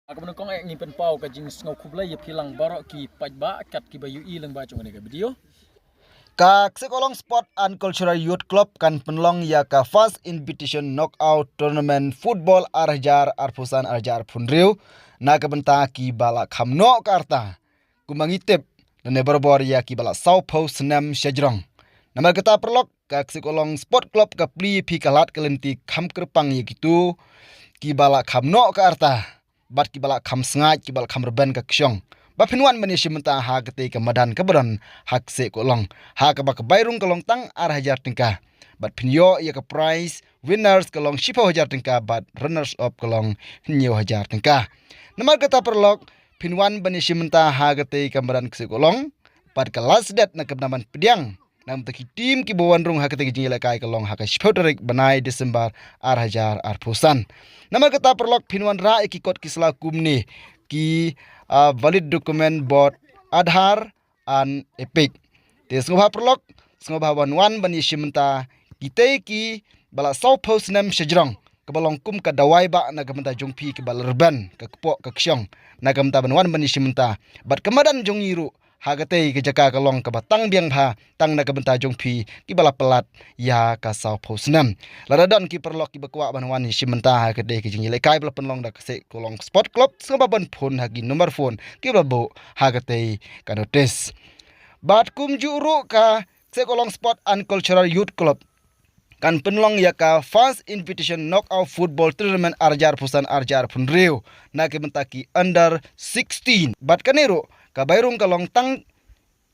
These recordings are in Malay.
Aku menukong ek ngimpen pau ka jing ngau kublai ya pilang barok ki pajba kat ki bayu i leng ba chung ne ka video. Ka Sekolong Sport and Cultural Youth Club kan penlong ya ka first invitation knockout tournament football arjar arpusan arjar punriu na ka benta ki bala khamno karta kumangitip ne berbor ya ki bala South Post nam Shajrong. Nama kita perlok ka Sekolong Sport Club ka pli pi kalat kelenti kham kerpang ya gitu ki bala khamno karta bat ki bala kham sngai ki bala kham reben ka ksyong ba pinwan mani shimenta ha kete ka madan ka baran hak se kolong ha ka ba ka bairung kolong tang ar hajar tingka bat pinyo ya ka prize winners kolong shipo hajar tingka bat runners up kolong nyo hajar tingka namar kata perlok pinwan bani shimenta ha kete ka madan se kolong bat ka last date na kabnaman pediang nam taki tim ki bawan rung ha kete ki jingila kai kolong ha ka shipo tarik banai Desember ar hajar ar pusan nama kata perlok pinwan ra ki kot ki sela kumni ki valid document board Aadhaar an Epic. Te sengobha perlok sengobha wan bani shimenta kitei ki bala South Post nam Shajrong kebalong kum ka dawai ba na gamenta jongpi ki bala rban ka kepok ka ksyong na gamenta wan bani shimenta bat kemadan jongiru hagatei ke jaka kalong ka batang biang pha tang na kabenta jongpi ki bala pelat ya ka South Post nam ladadan ki perlok ki bakwa banwan ni shimenta ha ke de ki jingile kai bala penlong da kase kolong sport club sengba ban phone hagi nomor phone ki bala bo hagatei ka notice bat kum juru ka se kolong sport and cultural youth club kan penlong ya ka first invitation knockout football tournament arjar pusan arjar punriu na ke bentaki under 16 bat kanero ka bairung kalong tang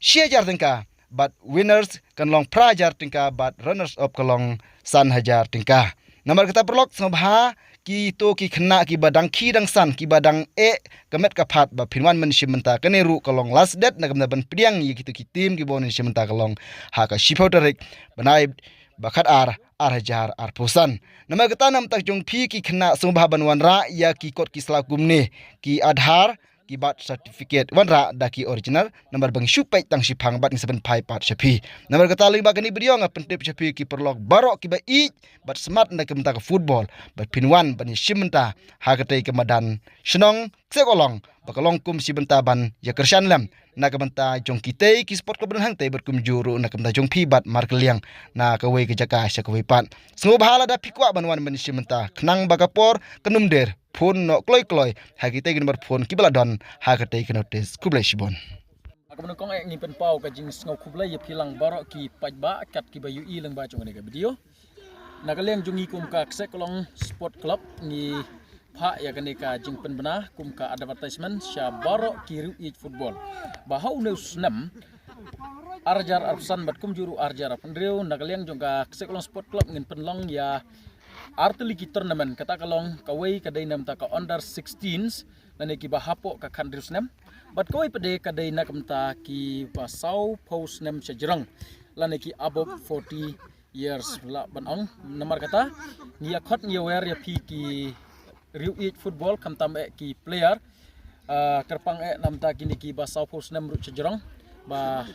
shiajar tingka but winners kan long prajar tingka but runners up kalong san hajar tingka nomor kita perlok sobha ki to ki khna ki badang khi dang san ki badang e kamet ka phat ba phinwan man shimenta kaneru kalong last date na kamna ban priang yi kitu ki team ki bon shimenta kalong ha ka shiphotarik banai bakat ar hajar ar pusan nama kita nam tak jong phi ki khna sobha banwan ra ya ki kot ki sala kumne ki Aadhaar ki bat certificate wanra daki original number bang syupai tang sipang bat ngi pai pat syapi number kata ling bagani video nga pentip syapi ki perlok barok ki ba i bat smart na kemta ka football bat pinwan bani shimenta ha katai ke madan shnong sekolong bakalong kum sibenta ban ya kershan lam na kemta jong kitei ki sport ko hang tai berkum juru na kemta jong pi bat markeliang na ka we ke jaka sya ka we pat sngo bhala da pikwa banwan bani shimenta knang bagapor kenumder phone no kloi hagi te nomor phone ki bala don ha ka te notice kublai shibon Aku menukong ek ngimpen pau ka jing ngau kublai ya pilang barok ki pajba kat ki bayu i leng ba chung ne ka video nakaleng jungi kum ka Sekolong Sport Club ni pha ya kane ka jing pen bana kum ka advertisement sya barok ki ru i football bahau neus nam arjar arsan bat kum juru arjar pendreu nakaleng jong ka Sekolong Sport Club ngin penlong ya arteli ki tournament kata kalong kawai kadai nam ta ka under 16s nane ki bahapo ka countries nam bat kawai pade kadai nak mta ki South Post nam Shajrong lane ki above 40 years la banong nomor kata ngia khot ngia wer ya pi ki riu it football kam tam ki player kerpang nam ta kini ki South Post nam ru Shajrong ba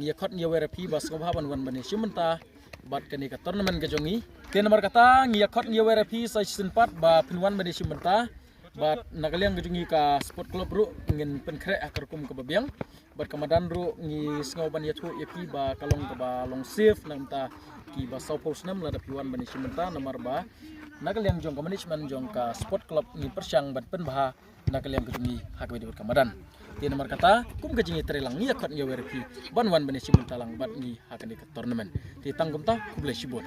ngia khot ngia wer pi bas ko ban wan bani simenta bat kani ka tournament ka jongi ten nomor kata ngia khot ngia wer pi sa season 4 ba pinwan bani simenta bat nagaleng gejungi ka sport club ru ngin penkre akarkum ka babiang bat kamadan ru ngi sngau ban yathu yapi ba kalong ka ba long safe namta ki ba South Post nam lada piwan bani simenta nomor ba nagaleng jong ka management jong ka sport club ngi persyang bat pen bah nagaleng gejungi hakwe di kamadan ti nomor kata kum gejingi trelang ngia khot ngia wer pi ban wan bani simenta lang bat ngi hakani ka tournament ti tangkum ta kublai shibon